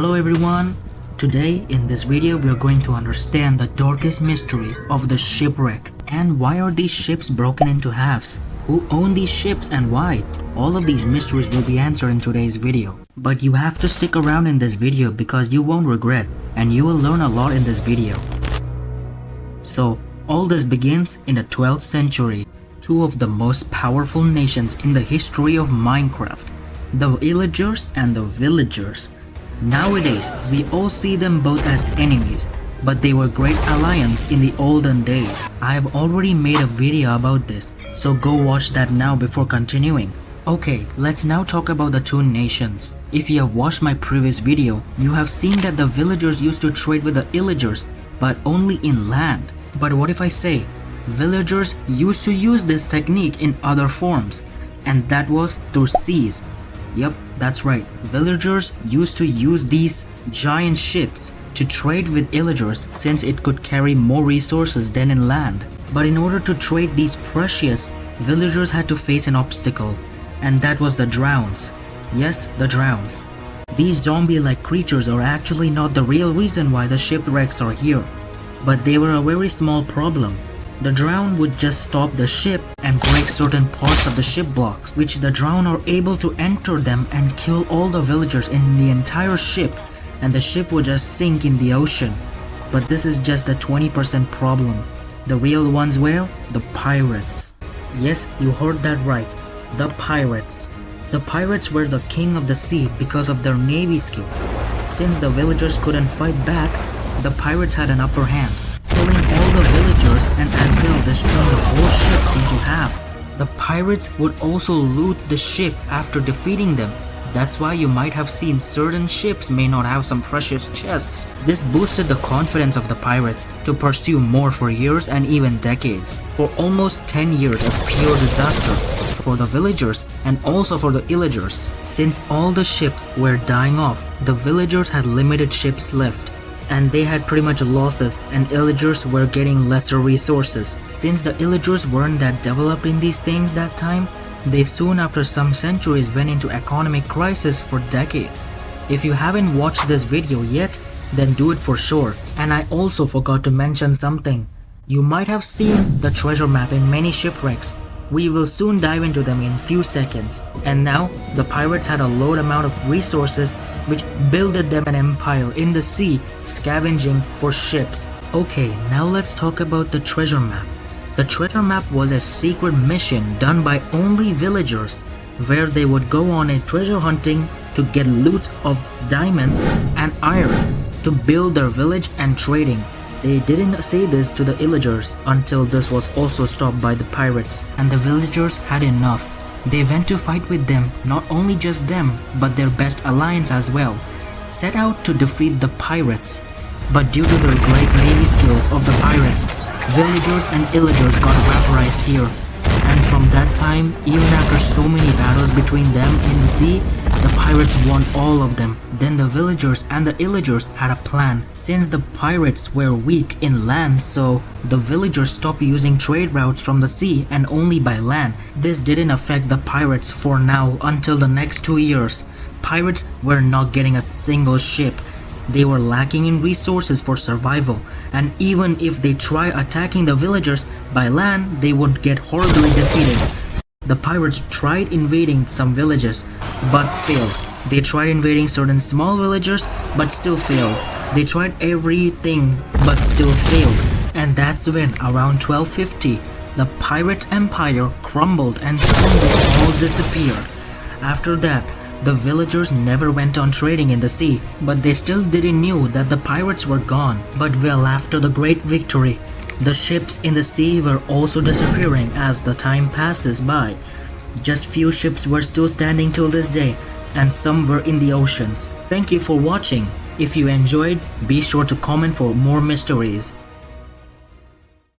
Hello everyone, today in this video we are going to understand the darkest mystery of the shipwreck and why are these ships broken into halves, who own these ships and why. All of these mysteries will be answered in today's video. But you have to stick around in this video because you won't regret and you will learn a lot in this video. So all this begins in the 12th century. Two of the most powerful nations in the history of Minecraft, the illagers and the villagers. Nowadays, we all see them both as enemies, but they were great alliance in the olden days. I have already made a video about this, so go watch that now before continuing. Okay, let's now talk about the two nations. If you have watched my previous video, you have seen that the villagers used to trade with the illagers, but only in land. But what if I say, villagers used to use this technique in other forms, and that was through seas. Yep, that's right. Villagers used to use these giant ships to trade with illagers since it could carry more resources than in land. But in order to trade these precious, villagers had to face an obstacle, and that was the drowns. Yes, the drowns. These zombie-like creatures are actually not the real reason why the shipwrecks are here, but they were a very small problem. The drown would just stop the ship and break certain parts of the ship blocks, which the drown are able to enter them and kill all the villagers in the entire ship, and the ship would just sink in the ocean. But this is just the 20% problem. The real ones were the pirates. Yes, you heard that right. The pirates. The pirates were the king of the sea because of their navy skills. Since the villagers couldn't fight back, the pirates had an upper hand, killing all the villagers and as well destroying the whole ship into half. The pirates would also loot the ship after defeating them. That's why you might have seen certain ships may not have some precious chests. This boosted the confidence of the pirates to pursue more for years and even decades. For almost 10 years of pure disaster for the villagers and also for the illagers. Since all the ships were dying off, the villagers had limited ships left, and they had pretty much losses and illagers were getting lesser resources. Since the illagers weren't that developed in these things that time, they soon after some centuries went into economic crisis for decades. If you haven't watched this video yet, then do it for sure. And I also forgot to mention something. You might have seen the treasure map in many shipwrecks. We will soon dive into them in few seconds. And now, the pirates had a load amount of resources which builded them an empire in the sea, scavenging for ships. Okay, now let's talk about the treasure map. The treasure map was a secret mission done by only villagers, where they would go on a treasure hunting to get loot of diamonds and iron to build their village and trading. They didn't say this to the illagers until this was also stopped by the pirates, and the villagers had enough. They went to fight with them, not only just them, but their best alliance as well, set out to defeat the pirates. But due to the great navy skills of the pirates, villagers and illagers got vaporized here. And from that time, even after so many battles between them in the sea, the pirates won all of them. Then the villagers and the illagers had a plan. Since the pirates were weak in land, so the villagers stopped using trade routes from the sea and only by land. This didn't affect the pirates for now until the next 2 years. Pirates were not getting a single ship. They were lacking in resources for survival, and even if they try attacking the villagers by land, they would get horribly defeated. The pirates tried invading some villages, but failed. They tried invading certain small villagers, but still failed. They tried everything, but still failed. And that's when, around 1250, the pirate empire crumbled and soon they all disappeared. After that, the villagers never went on trading in the sea, but they still didn't knew that the pirates were gone. But well, after the great victory, the ships in the sea were also disappearing as the time passes by. Just few ships were still standing till this day, and some were in the oceans. Thank you for watching. If you enjoyed, be sure to comment for more mysteries.